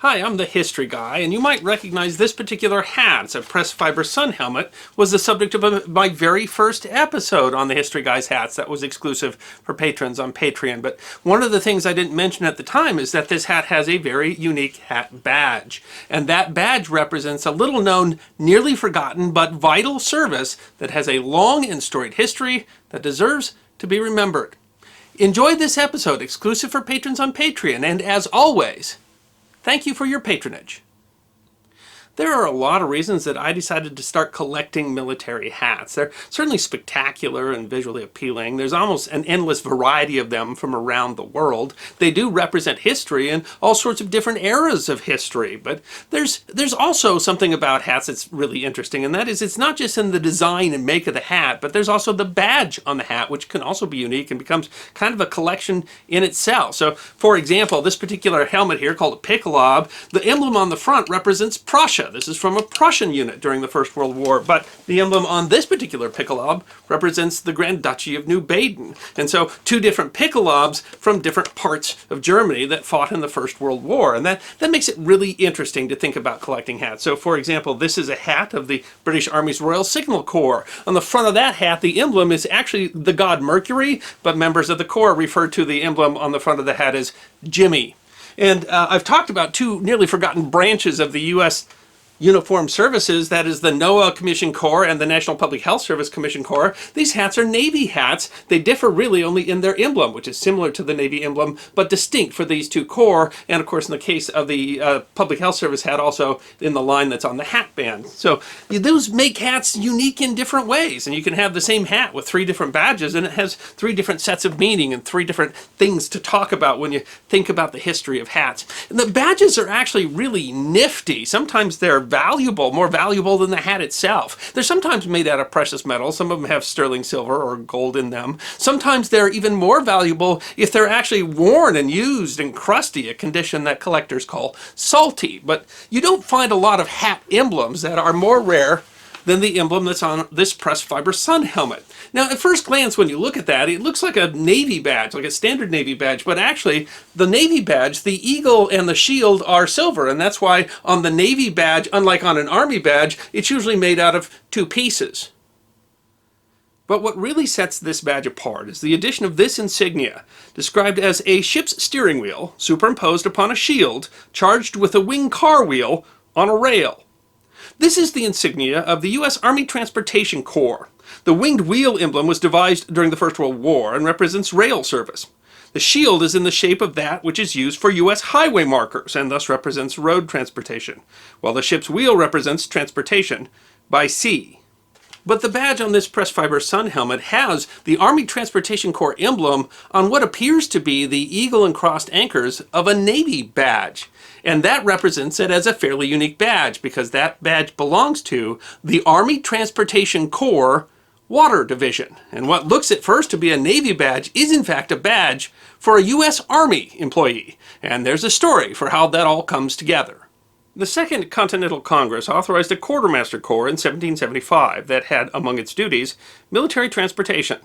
Hi, I'm the History Guy, and you might recognize this particular hat. It's a pressed fiber sun helmet. Was the subject of my very first episode on the History Guy's hats. That was exclusive for patrons on Patreon. But one of the things I didn't mention at the time is that this hat has a very unique hat badge. And that badge represents a little known, nearly forgotten, but vital service that has a long and storied history that deserves to be remembered. Enjoy this episode, exclusive for patrons on Patreon, and as always, thank you for your patronage. There are a lot of reasons that I decided to start collecting military hats. They're certainly spectacular and visually appealing. There's almost an endless variety of them from around the world. They do represent history and all sorts of different eras of history. But there's also something about hats that's really interesting, and that is it's not just in the design and make of the hat, but there's also the badge on the hat, which can also be unique and becomes kind of a collection in itself. So, for example, this particular helmet here called a Pickelob, the emblem on the front represents Prussia. This is from a Prussian unit during the First World War, but the emblem on this particular Pickelob represents the Grand Duchy of New Baden. And so two different Pickelobs from different parts of Germany that fought in the First World War. And that makes it really interesting to think about collecting hats. So, for example, this is a hat of the British Army's Royal Signal Corps. On the front of that hat, the emblem is actually the god Mercury, but members of the Corps refer to the emblem on the front of the hat as Jimmy. And I've talked about two nearly forgotten branches of the U.S. Uniformed Services, that is the NOAA Commissioned Corps and the National Public Health Service Commissioned Corps. These hats are Navy hats. They differ really only in their emblem, which is similar to the Navy emblem, but distinct for these two corps. And of course, in the case of the Public Health Service hat, also in the line that's on the hat band. So those make hats unique in different ways. And you can have the same hat with three different badges, and it has three different sets of meaning and three different things to talk about when you think about the history of hats. And the badges are actually really nifty. Sometimes they're more valuable than the hat itself. They're sometimes made out of precious metals. Some of them have sterling silver or gold in them. Sometimes they're even more valuable if they're actually worn and used and crusty, a condition that collectors call salty. But you don't find a lot of hat emblems that are more rare than the emblem that's on this pressed fiber sun helmet. Now, at first glance, when you look at that, it looks like a Navy badge, like a standard Navy badge, but actually, the Navy badge, the eagle and the shield are silver, and that's why on the Navy badge, unlike on an Army badge, it's usually made out of two pieces. But what really sets this badge apart is the addition of this insignia, described as a ship's steering wheel superimposed upon a shield, charged with a wing car wheel on a rail. This is the insignia of the U.S. Army Transportation Corps. The winged wheel emblem was devised during the First World War and represents rail service. The shield is in the shape of that which is used for U.S. highway markers and thus represents road transportation, while the ship's wheel represents transportation by sea. But the badge on this pressed fiber sun helmet has the Army Transportation Corps emblem on what appears to be the eagle and crossed anchors of a Navy badge. And that represents it as a fairly unique badge because that badge belongs to the Army Transportation Corps Water Division. And what looks at first to be a Navy badge is in fact a badge for a U.S. Army employee. And there's a story for how that all comes together. The Second Continental Congress authorized a Quartermaster Corps in 1775 that had, among its duties, military transportation.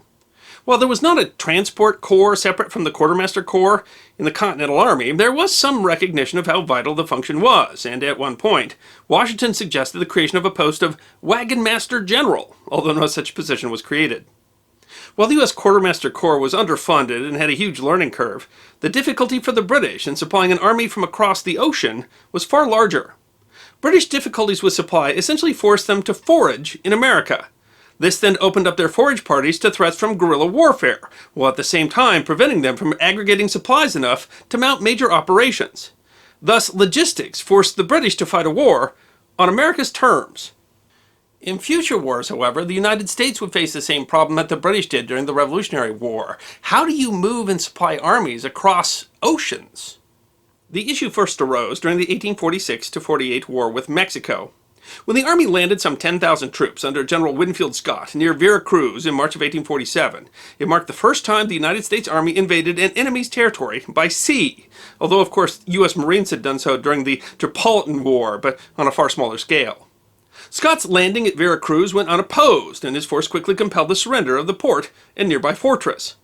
While there was not a transport corps separate from the Quartermaster Corps in the Continental Army, there was some recognition of how vital the function was, and at one point, Washington suggested the creation of a post of Wagon Master General, although no such position was created. While the U.S. Quartermaster Corps was underfunded and had a huge learning curve, the difficulty for the British in supplying an army from across the ocean was far larger. British difficulties with supply essentially forced them to forage in America. This then opened up their forage parties to threats from guerrilla warfare, while at the same time preventing them from aggregating supplies enough to mount major operations. Thus, logistics forced the British to fight a war on America's terms. In future wars, however, the United States would face the same problem that the British did during the Revolutionary War. How do you move and supply armies across oceans? The issue first arose during the 1846-48 war with Mexico. When the Army landed some 10,000 troops under General Winfield Scott near Veracruz in March of 1847, it marked the first time the United States Army invaded an enemy's territory by sea, although of course U.S. Marines had done so during the Tripolitan War, but on a far smaller scale. Scott's landing at Veracruz went unopposed, and his force quickly compelled the surrender of the port and nearby fortress.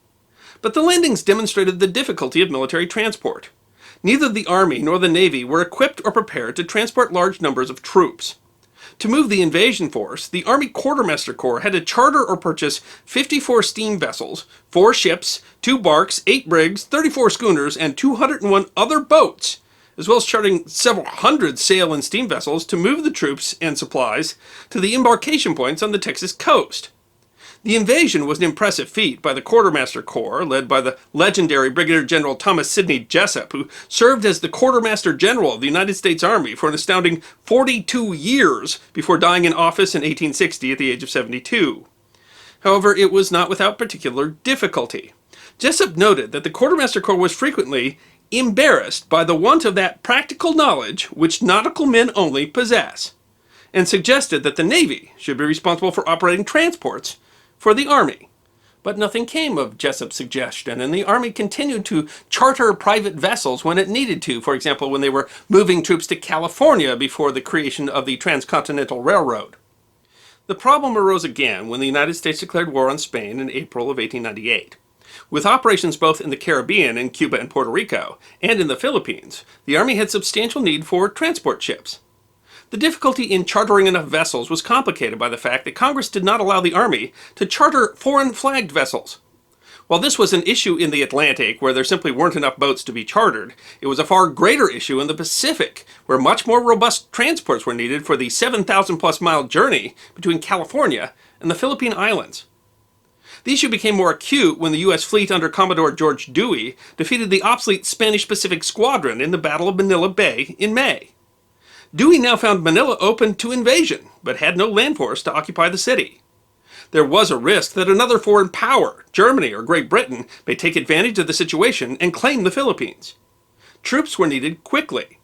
But the landings demonstrated the difficulty of military transport. Neither the Army nor the Navy were equipped or prepared to transport large numbers of troops. To move the invasion force, the Army Quartermaster Corps had to charter or purchase 54 steam vessels, 4 ships, 2 barks, 8 brigs, 34 schooners, and 201 other boats, as well as chartering several hundred sail and steam vessels to move the troops and supplies to the embarkation points on the Texas coast. The invasion was an impressive feat by the Quartermaster Corps, led by the legendary Brigadier General Thomas Sidney Jessup, who served as the Quartermaster General of the United States Army for an astounding 42 years before dying in office in 1860 at the age of 72. However, it was not without particular difficulty. Jessup noted that the Quartermaster Corps was frequently embarrassed by the want of that practical knowledge which nautical men only possess, and suggested that the Navy should be responsible for operating transports for the Army. But nothing came of Jessup's suggestion, and the Army continued to charter private vessels when it needed to, for example, when they were moving troops to California before the creation of the Transcontinental Railroad. The problem arose again when the United States declared war on Spain in April of 1898. With operations both in the Caribbean, in Cuba and Puerto Rico, and in the Philippines, the Army had substantial need for transport ships. The difficulty in chartering enough vessels was complicated by the fact that Congress did not allow the Army to charter foreign-flagged vessels. While this was an issue in the Atlantic, where there simply weren't enough boats to be chartered, it was a far greater issue in the Pacific, where much more robust transports were needed for the 7,000-plus mile journey between California and the Philippine Islands. The issue became more acute when the U.S. fleet under Commodore George Dewey defeated the obsolete Spanish Pacific Squadron in the Battle of Manila Bay in May. Dewey now found Manila open to invasion, but had no land force to occupy the city. There was a risk that another foreign power, Germany or Great Britain, may take advantage of the situation and claim the Philippines. Troops were needed quickly.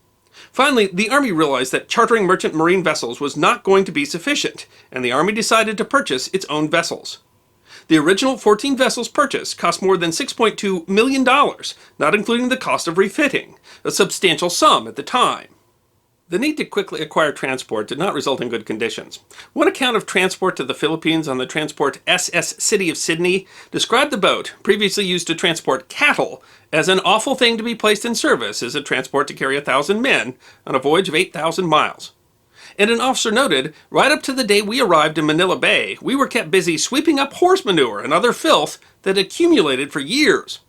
Finally, the Army realized that chartering merchant marine vessels was not going to be sufficient, and the Army decided to purchase its own vessels. The original 14 vessels purchased cost more than $6.2 million, not including the cost of refitting, a substantial sum at the time. The need to quickly acquire transport did not result in good conditions. One account of transport to the Philippines on the transport SS City of Sydney described the boat, previously used to transport cattle, as an awful thing to be placed in service as a transport to carry 1,000 men on a voyage of 8,000 miles. And an officer noted, right up to the day we arrived in Manila Bay, we were kept busy sweeping up horse manure and other filth that accumulated for years.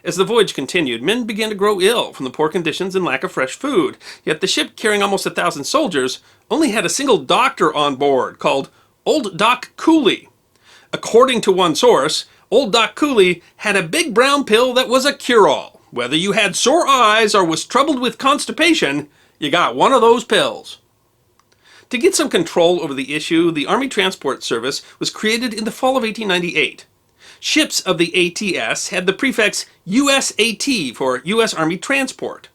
As the voyage continued, men began to grow ill from the poor conditions and lack of fresh food, yet the ship carrying almost 1,000 soldiers only had a single doctor on board, called Old Doc Cooley. According to one source, Old Doc Cooley had a big brown pill that was a cure-all. Whether you had sore eyes or was troubled with constipation, you got one of those pills. To get some control over the issue, the Army Transport Service was created in the fall of 1898. Ships of the ATS had the prefix USAT for U.S. Army Transport.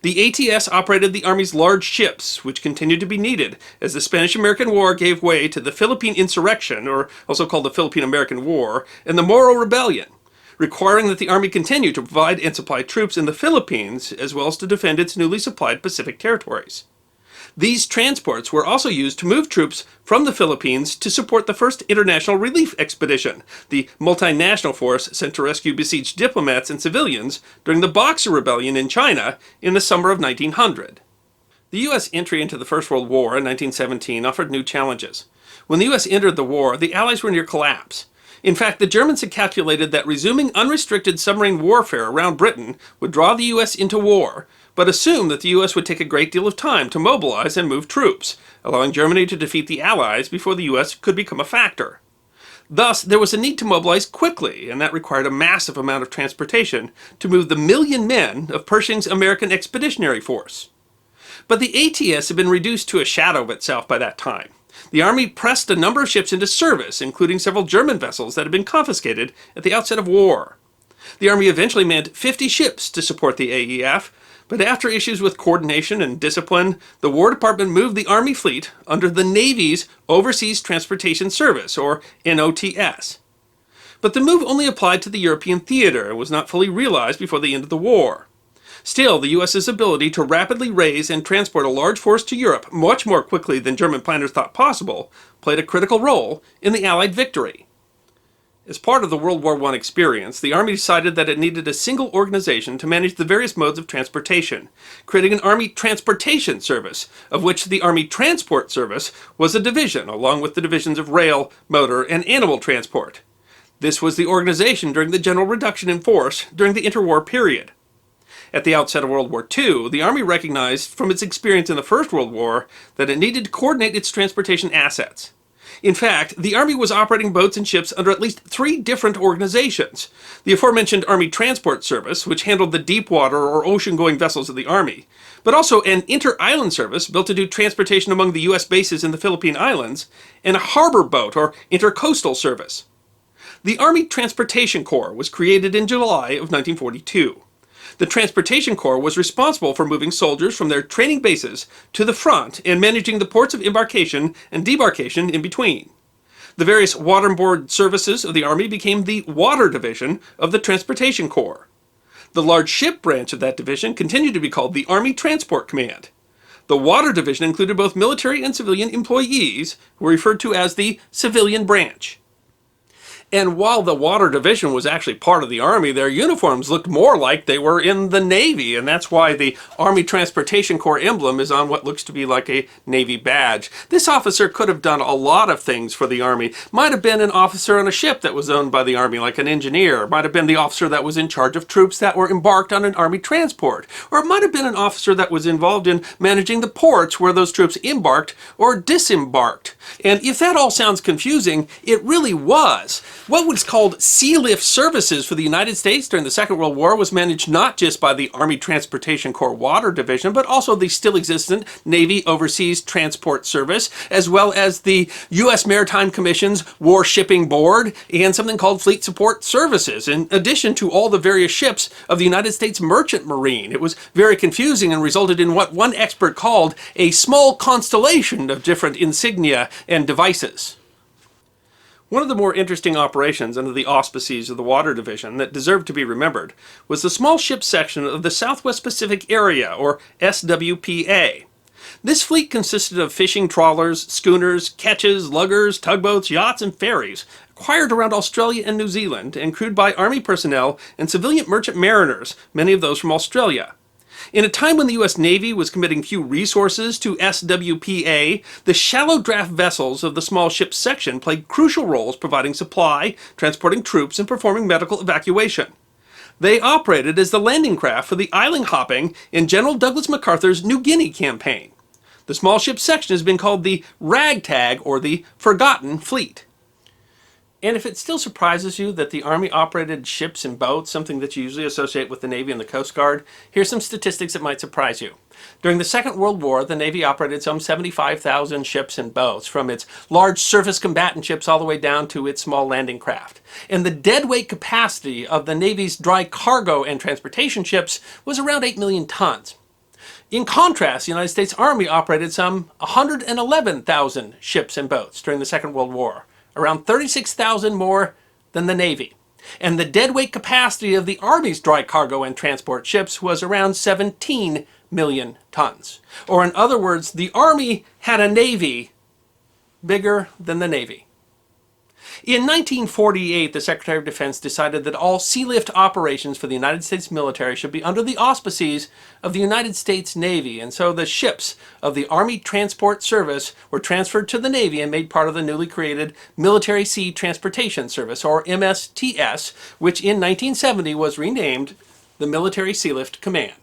The ATS operated the Army's large ships, which continued to be needed as the Spanish-American War gave way to the Philippine Insurrection, or also called the Philippine-American War, and the Moro Rebellion, requiring that the Army continue to provide and supply troops in the Philippines, as well as to defend its newly supplied Pacific territories. These transports were also used to move troops from the Philippines to support the First International Relief Expedition, the multinational force sent to rescue besieged diplomats and civilians during the Boxer Rebellion in China in the summer of 1900. The U.S. entry into the First World War in 1917 offered new challenges. When the U.S. entered the war, the Allies were near collapse. In fact, the Germans had calculated that resuming unrestricted submarine warfare around Britain would draw the U.S. into war, but assumed that the U.S. would take a great deal of time to mobilize and move troops, allowing Germany to defeat the Allies before the U.S. could become a factor. Thus, there was a need to mobilize quickly, and that required a massive amount of transportation to move the 1,000,000 men of Pershing's American Expeditionary Force. But the ATS had been reduced to a shadow of itself by that time. The Army pressed a number of ships into service, including several German vessels that had been confiscated at the outset of war. The Army eventually manned 50 ships to support the AEF, but after issues with coordination and discipline, the War Department moved the Army fleet under the Navy's Overseas Transportation Service, or NOTS. But the move only applied to the European theater and was not fully realized before the end of the war. Still, the U.S.'s ability to rapidly raise and transport a large force to Europe much more quickly than German planners thought possible played a critical role in the Allied victory. As part of the World War I experience, the Army decided that it needed a single organization to manage the various modes of transportation, creating an Army Transportation Service, of which the Army Transport Service was a division, along with the divisions of rail, motor, and animal transport. This was the organization during the general reduction in force during the interwar period. At the outset of World War II, the Army recognized from its experience in the First World War that it needed to coordinate its transportation assets. In fact, the Army was operating boats and ships under at least 3 different organizations. The aforementioned Army Transport Service, which handled the deep water or ocean-going vessels of the Army, but also an inter-island service built to do transportation among the U.S. bases in the Philippine Islands, and a harbor boat or intercoastal service. The Army Transportation Corps was created in July of 1942. The Transportation Corps was responsible for moving soldiers from their training bases to the front and managing the ports of embarkation and debarkation in between. The various waterborne services of the Army became the Water Division of the Transportation Corps. The large ship branch of that division continued to be called the Army Transport Command. The Water Division included both military and civilian employees, who were referred to as the Civilian Branch. And while the Water Division was actually part of the Army, their uniforms looked more like they were in the Navy, and that's why the Army Transportation Corps emblem is on what looks to be like a Navy badge. This officer could have done a lot of things for the Army. Might have been an officer on a ship that was owned by the Army, like an engineer. Might have been the officer that was in charge of troops that were embarked on an Army transport. Or it might have been an officer that was involved in managing the ports where those troops embarked or disembarked. And if that all sounds confusing, it really was. What was called Sea Lift Services for the United States during the Second World War was managed not just by the Army Transportation Corps Water Division, but also the still existent Navy Overseas Transport Service, as well as the U.S. Maritime Commission's War Shipping Board, and something called Fleet Support Services, in addition to all the various ships of the United States Merchant Marine. It was very confusing and resulted in what one expert called a small constellation of different insignia and devices. One of the more interesting operations under the auspices of the Water Division that deserved to be remembered was the Small Ship Section of the Southwest Pacific Area, or SWPA. This fleet consisted of fishing trawlers, schooners, ketches, luggers, tugboats, yachts, and ferries, acquired around Australia and New Zealand, and crewed by Army personnel and civilian merchant mariners, many of those from Australia. In a time when the U.S. Navy was committing few resources to SWPA, the shallow draft vessels of the Small Ship Section played crucial roles providing supply, transporting troops, and performing medical evacuation. They operated as the landing craft for the island hopping in General Douglas MacArthur's New Guinea campaign. The Small Ship Section has been called the Ragtag, or the Forgotten Fleet. And if it still surprises you that the Army operated ships and boats, something that you usually associate with the Navy and the Coast Guard, here's some statistics that might surprise you. During the Second World War, the Navy operated some 75,000 ships and boats, from its large surface combatant ships all the way down to its small landing craft. And the deadweight capacity of the Navy's dry cargo and transportation ships was around 8 million tons. In contrast, the United States Army operated some 111,000 ships and boats during the Second World War, around 36,000 more than the Navy. And the deadweight capacity of the Army's dry cargo and transport ships was around 17 million tons. Or in other words, the Army had a Navy bigger than the Navy. In 1948, the Secretary of Defense decided that all sea lift operations for the United States military should be under the auspices of the United States Navy, and so the ships of the Army Transport Service were transferred to the Navy and made part of the newly created Military Sea Transportation Service, or MSTS, which in 1970 was renamed the Military Sea Lift Command.